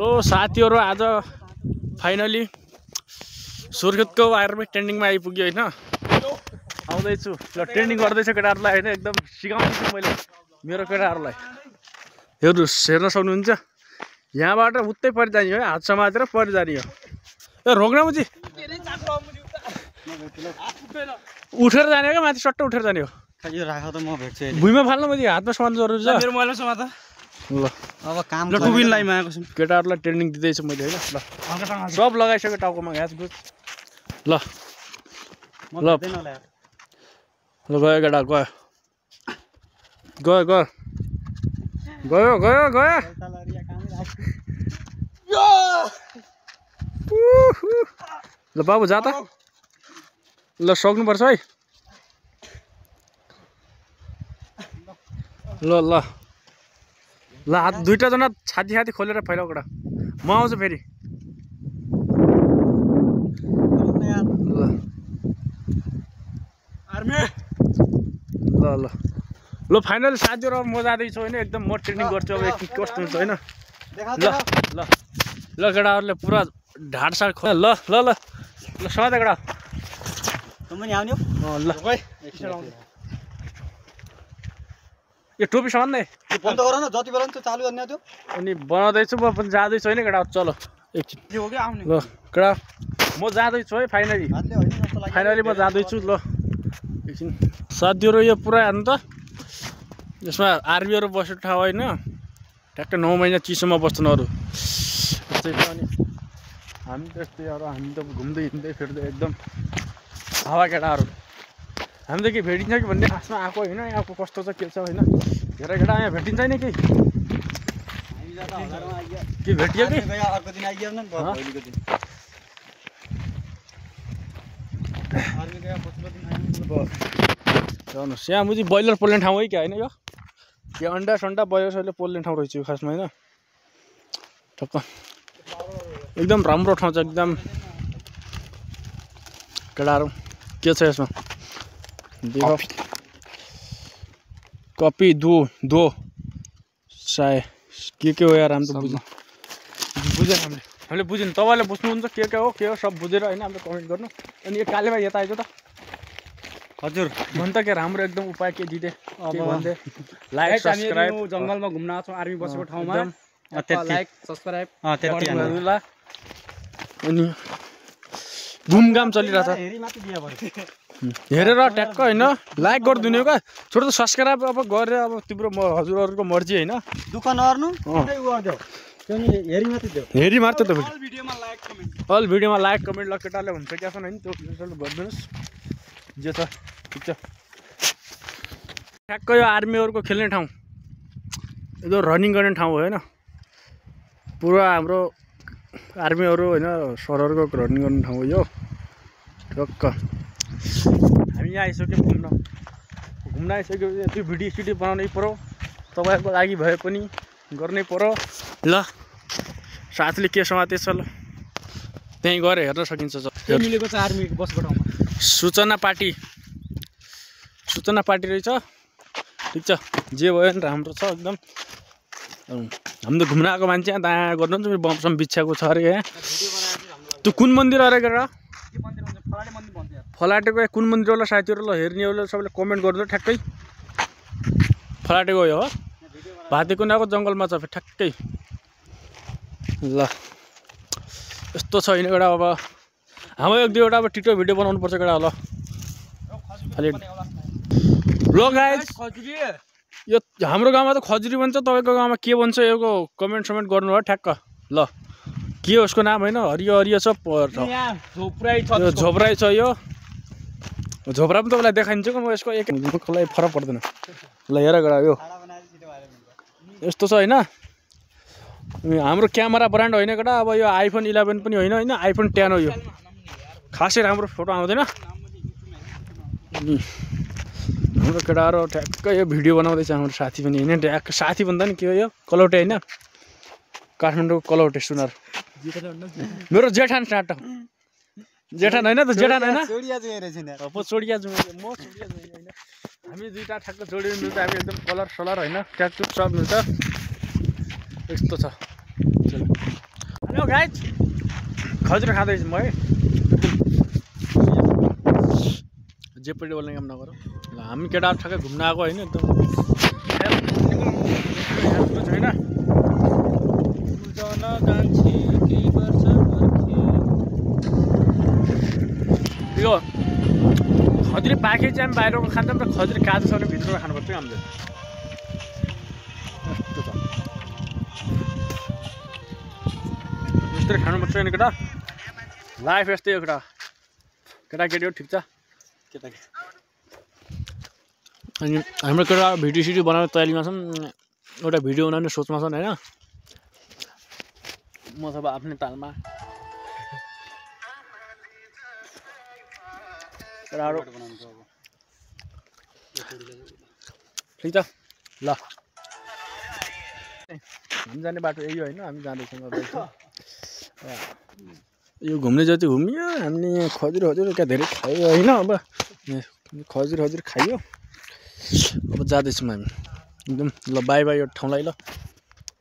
लो साथीहरु आज finally सुर्खेतको army ट्रेनिङमा आइपुग्यो हैन आउँदै छु ल ट्रेनिङ गर्दै छु केटाहरुलाई हैन एकदम सिकाउँछु मैले मेरो केटाहरुलाई हेर्नु हेर्न सक्नुहुन्छ यहाँबाट उतै परि जाने हो हात समातेर परि जाने हो ए रोक्न मुजी उठेर जाने हो माथि सट्ट उठेर जाने हो यो राख त म भेट्छु भुइँमा फाल्नु मुजी हातमा समात्नु जरुरी छ मेरो मोबाइलमा समात ल अब काम ल टुबिनलाई मागेको छु केटाहरुलाई ट्रेनिङ दिँदै छु मैले हैन ल सब लगाइसक्यो टाउकोमा घाँस गुस ल ल ल गयो केटा गयो गयो गयो गयो गयो गयो ल बाबु जा त ल सक्नुपर्छ है ल ल ल हात दुईटा जना छाती छाती खोलेर फैलाउ केटा म आउँछु फेरि ल आर्मी ल ल ल फाइनल साथीहरु अब म जाँदैछु हैन एकदम म ट्रेनिङ गर्छु अब एकछिन कस्तो हुन्छ हैन ल ल ल केटाहरुले पुरा ढाड साड ल ल ल ल समाते केटा तँ पनि आउने हो ल यो टोपी समात्ने बन्द गर न जति बेला नि चालु गर्ने त्यो अनि बनाउँदैछु म पनि जाँदैछु हैन केटा चलो एकछिन हो कि आउने ल केटा म जाँदैछु है फाइनली हातले होइन जस्तो लाग्यो फाइनली म जाँदैछु ल एकछिन साथीहरु यो पुरा हेर्नु त यसमा आर्मीहरु बस्ने ठाउँ हैन ट्याक्क 9 महिना चिसोमा बस्छन् अरु त्यस्तै छ अनि हामी त्यस्तै अरु हामी त घुम्दै हिँड्दै फिर्दै एकदम हावा केटाहरु हामी त के भेटिन्छ कि भन्ने आसमा आएको हैन यहाँको कस्तो छ के छ हैन धेरै केटा यहाँ भेटिन्छ नि के भेटियो कि अर्को दिन आइयो न भोलिको दिन आर्मी गयो पछिल्लो दिन आइयो हेर्नुस् यहाँ मुजी ब्रोइलर पोल्ने ठाउँ है क्या हैन यो अन्डा सन्डा ब्रोइलर सहिले पोल्ने ठाउँ रहेछ यो खासमा हैन ठक्क एकदम राम्रो ठाउँ छ एकदम केटाहरु के छ यसमा देखो कपी दो साय के हो यार हामी त बुझेन हामीले बुझ्यौँ तपाईले बुझ्नुहुन्छ के हो सब बुझेर हैन हामीले कमेन्ट गर्नु अनि यो काले भाइ यता आइज त हजुर भन त के राम्रो एकदम उपाय के दिदे के भन्दै लाइक सब्स्क्राइब जंगलमा घुम्न आछौं आर्मी बसेको ठाउँमा लाइक सब्स्क्राइब त्यति अनि घुमघाम चलिरहेछ हेरी माथि दिया भयो हेरेर ट्याक्क हैन लाइक गरिदिनु का छोटो त सब्स्क्राइब अब गरेर अब तिम्रो हजुरहरुको मर्जी हैन दुख नगर्नु पुरै उ गर्दियौ तिमी हेरी माथि देऊ हेरी मात्र त अल भिडियोमा लाइक कमेन्ट अल भिडियोमा लाइक कमेन्ट ल केटाले हुन्छ क्या छैन हैन त्यो रिजल्ट गरिदिनुस् जे छ ठीक छ ट्याक्क यो आर्मीहरुको खेल्ने ठाउँ यो रनिङ गर्ने ठाउँ हो हैन पुरा हाम्रो आर्मीहरु हैन सरहरुको रनिङ गर्ने ठाउँ हो यो टक्क हामी यहाँ आइसक्यौँ घुम्न आइसक्यो त्यो भिडियो सिडियो बनाउनै पर्यो तपाईहरुको लागि भए पनि गर्नै पर्यो ल साथीले के समातेछ ल त्यही गएर हेर्न सकिन्छ के मिलेको छ आर्मी बसेको ठाउँमा सूचना पार्टी रहेछ ठीक छ जे भयो नि राम्रो छ एकदम हामी त घुम्न आएको मान्छे यहाँ दायाँ गर्नुहुन्छ मेरो बमसम बिछ्याएको छ अरे यहाँ त्यो कुन मन्दिर अरे केटा फलाटेको कुन मन्दिर होला साथीहरु ल हेर्नेहरुले सबैले कमेन्ट गर्नु ठ्याक्कै फलाटेको हो भातेकुनाको जंगलमा छ ठ्याक्कै ल यस्तो छ हैन केटा अब हाम्रो एक दुईवटा अब टिकटक भिडियो बनाउनु पर्छ केटा ल ल गाइस यो हाम्रो गाउँमा त खजुरी भन्छ तपाईको गाउँमा के भन्छ योको कमेन्ट समेन्ट गर्नु हो ठ्याक्क ल के हो उसको नाम हैन हरियो हरियो छ झोप्राई छ यो झोप्रा पनि तपाईलाई देखाइदिन्छु म यसको एक मुखलाई फरक पर्दैन ल हेर गरा यो यस्तो छ हैन हाम्रो क्यामेरा ब्रान्ड होइन केटा अब यो आइफोन 11 पनि होइन हैन आइफोन 10 हो यो खासै राम्रो फोटो आउँदैन हाम्रो केटाहरु ठ्याक्क यो भिडियो बनाउँदैछ हाम्रो साथी पनि हैन ट्याक्क साथी भन्दा नि के हो यो कलौटे हैन काठमाडौँको कलौटे सुनार मेरो जेठान स्टार्ट जेठान हैन त जेठान हैन छोडिया जुए रहेछ नि म छोडिया जुए म छोडिया जुए हैन हामी दुईटा ठ्याक्क जोडिनु मिल्छ हामी एकदम कलर सलर हैन ट्याक्क सब मिल्छ यस्तो छ गाइज खजुर खाँदैछु म है जे पनि बोल्ने काम नगर ल हामी केटाहरू ठ्याक्कै घुम्न आएको होइन एकदम छैन यो खजुरी पाके चाहिँ हामी बाहिरको खान्छौँ र खजुरी काँचो छ भने भित्रको खानुपर्छ हामीले यस्तो छ यस्तै खानुपर्छ नि केटा लाइफ यस्तै हो केटा केटाकेटी हो ठिक छ केटाकेटी अनि हाम्रो केटा भिडियो सिडियो बनाउने तयारीमा छन् एउटा भिडियो बनाउने सोचमा छन् होइन म त अब आफ्नै तालमा केटाहरू ठिक छ ल हामी जाने बाटो यही होइन हामी जाँदैछौँ यो घुम्ने जति घुमियो हामीले यहाँ खजुर क्या धेरै खायो होइन अब खजुर खायो अब जाँदैछौँ हामी एकदम ल बाई बाई यो ठाउँलाई ल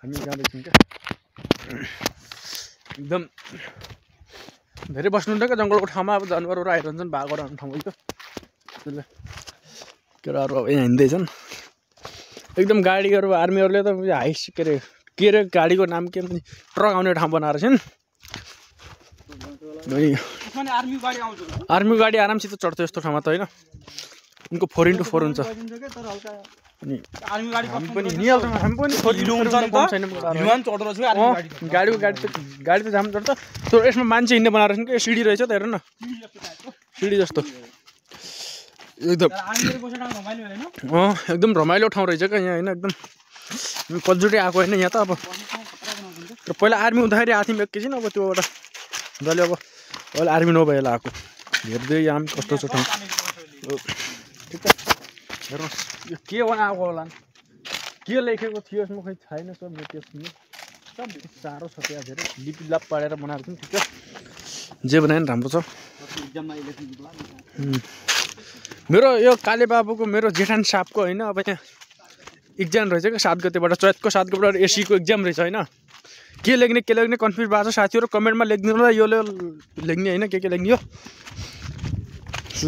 हामी जाँदैछौँ क्या एकदम धेरै बस्नुहुन्न क्या जङ्गलको ठाउँमा अब जनावरहरू आइरहन्छन् बाघहरू आउने ठाउँ हो त्यसले केटाहरू अब यहाँ हिँड्दैछन् एकदम गाडीहरू आर्मीहरूले त हाइस के अरे गाडीको नाम के ट्रक आउने ठाउँ बनाएर छन् आर्मी गाडी आरामसित चढ्छ यस्तो ठाउँमा त होइन उनको 4x4 हुन्छ अनि हामी पनि हिँडिहाल्छौँ हामी पनि गाडी त जाम चढ्छ तर यसमा मान्छे हिँड्ने बनाएर छन् कि सिडी रहेछ त हेर न सिडी जस्तो एकदम रमाइलो ठाउँ रहेछ क्या यहाँ होइन एकदम कलचुटै आएको होइन यहाँ त अब र पहिला आर्मी हुँदाखेरि आएको थियौँ एकैछिन अब त्योबाट जसले अब अहिले आर्मी नभएर आएको हेर्दै यहाँ कस्तो छ ठाउँ ठिक छ हेर्नुहोस् यो के बनाएको होला के लेखेको थियो यसमा खै छैन सब मेटिएस सब साह्रो छ त्यहाँ धेरै लिपिलाप पारेर बनाएको थियौँ ठिक छ जे बनायो नि राम्रो छ मेरो यो काले बाबुको मेरो जेठान साहबको होइन अब यहाँ इक्जाम रहेछ क्या 7 गतेबाट चैतको 7 गतेबाट एसीको इक्जाम रहेछ होइन के लेख्ने कन्फ्युज भएको छ साथीहरू कमेन्टमा लेखिदिनु होला यो लेख्ने होइन के लेख्ने हो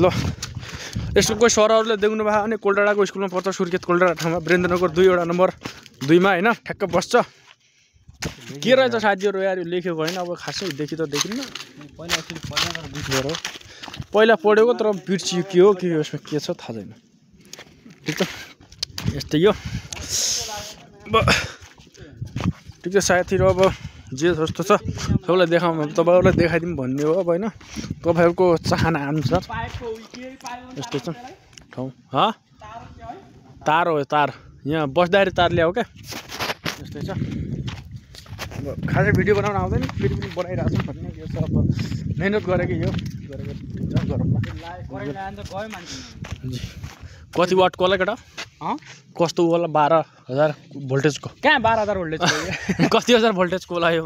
ल यसको कोही सरहरूले देख्नु भयो भने कोलडाँडाको स्कुलमा पर्छ सुर्खेत कोलडाँडा ठाउँमा वीरेन्द्रनगर 2 नम्बर 2मा होइन ठ्याक्क बस्छ के रहेछ साथीहरू यार यो लेखेको होइन अब खासै देखि त देखिन्न पहिला पढेको तर बिर्सियो के हो के यसमा के छ थाहा छैन ठिक छ यस्तै हो अब ठिक छ साथीहरू अब जे जस्तो छ सबैलाई देखाउनु तपाईँहरूलाई देखाइदिउँ भन्ने हो अब होइन तपाईँहरूको चाहना अनुसार यस्तो छ ठाउँ तार हो तार यहाँ बस्दाखेरि तार ल्याऊ क्या यस्तै छ अब खासै भिडियो बनाउन आउँदैन फेरि पनि बनाइरहेको छौँ भन्ने यो छ अब मेहनत गरेकै हो गरेको ठिक छ गरौँला कति वाटको होला केटा कस्तो होला 12,000 भोल्टेजको कहाँ 12,000 भोल्टेजको कति हजार भोल्टेजको होला यो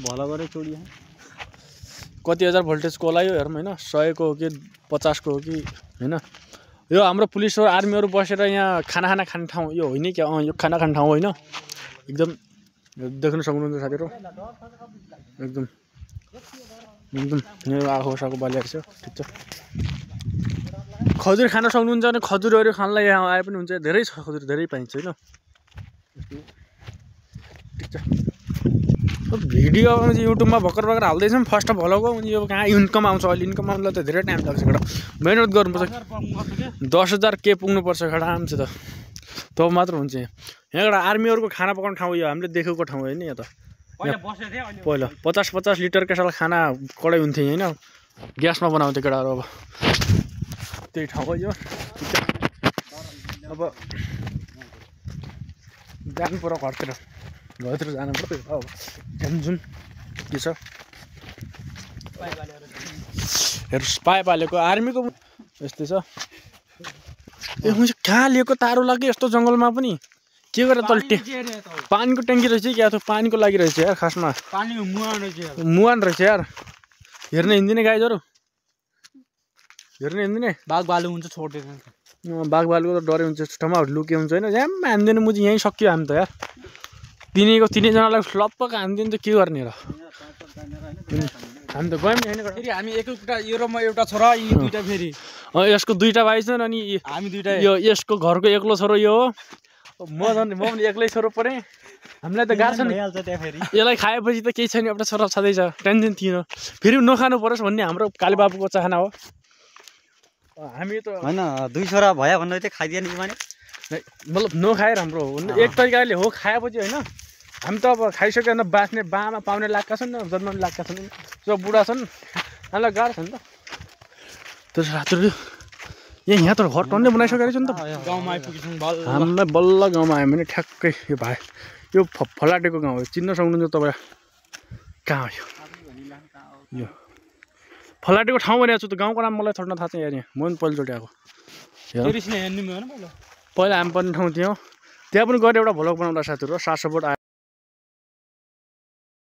भला गरे चोडी कति हजार भोल्टेजको होला यो हेरौँ होइन 100 को हो कि 50 को हो कि होइन यो हाम्रो पुलिस र आर्मीहरू बसेर यहाँ खाना खाने ठाउँ यो होइन क्या यो खाना खाने ठाउँ होइन एकदम देख्न सक्नुहुन्छ साथीहरू एकदम यो आँखो बालिएको छ ठिक छ खजुर खान सक्नुहुन्छ भने खजुरहरू खानलाई यहाँ आए पनि हुन्छ धेरै छ खजुर धेरै पाइन्छ होइन ठिक छ भिडियो युट्युबमा भर्खर हाल्दैछौँ फर्स्ट अफ अलको यो कहाँ इन्कम आउँछ अहिले इन्कम आउनुलाई त धेरै टाइम लाग्छ केटा मेहनत गर्नुपर्छ 10,000 के पुग्नुपर्छ केटा आरामसे त तब मात्र हुन्छ यहाँबाट आर्मीहरूको खाना पकाउने ठाउँ यो हामीले देखेको ठाउँ होइन यहाँ त पहिला 50 लिटरका साल खाना कडाइ हुन्थ्यो होइन ग्यासमा बनाउँथ्यो केटाहरू अब त्यही ठाउँ हो यो अब जानु पर्यो घरतिर जानु पर्यो अब जान्छौँ के छ हेर्नुहोस् पाइप हालेको आर्मीको यस्तै छ ए मैले कहाँ लिएको तारो लाग्यो यस्तो जङ्गलमा पनि के गरेर तल पानीको ट्याङ्की रहेछ क्या त पानीको लागि रहेछ यार खासमा मुहान रहेछ यार हेर्न हिँड्दिने गाईहरू हेर्न हिँड्दिने बाघ भालु हुन्छ छोड्दै बाघ भालुको त डरै हुन्छ यस्तो ठाउँमा लुके हुन्छ होइन यहाँ हान्दैन मुजी यहीँ सक्यो हामी त यार तिनैजनालाई लप्प हानिदिनु त के गर्ने र हामी त गयौँ नि होइन फेरि हामी एउटा यो र म एउटा छोरा यी दुईटा फेरि यसको 2टा भाइ छन् अनि हामी दुईटा यो यसको घरको एक्लो छोरो यो हो म पनि एक्लै छोरो परेँ हामीलाई त गाह्रो छ नि भइहाल्छ त्यहाँ फेरि यसलाई खाएपछि त केही छैन एउटा छोरा छँदैछ टेन्सन थिएन फेरि नखानु परोस् भन्ने हाम्रो कालीबाबुको चाहना हो हामी त होइन दुई छोरा भयो भन्दै चाहिँ खाइदिएन कि माने मतलब नखाएर हाम्रो हो एक तरिकाले हो खाएपछि होइन हामी त अब खाइसकेन बाँच्ने बामा पाउने लाग्का छन् जन्माउने लाग्का छन् जो बुढा छन् हामीलाई गाह्रो छ नि त त्यो रातहरू यहाँ त घर टन्नै बनाइसकेको रहेछ नि त गाउँमा आइपुगेछौँ बल हामीलाई बल्ल गाउँमा आयो भने ठ्याक्कै यो भाइ यो फलाटेको गाउँ हो चिन्न सक्नुहुन्छ तपाईँ कहाँ हो यो फलाटेको ठाउँ भनेको छु त गाउँको नाम मलाई थोड्न थाहा छ यहाँ म पनि पहिलोचोटि आएको हेर्नु भएन पहिला पहिला हामी पर्ने ठाउँ थियो त्यहाँ पनि गएर एउटा भ्लग बनाउँदा साथीहरू 700 फुट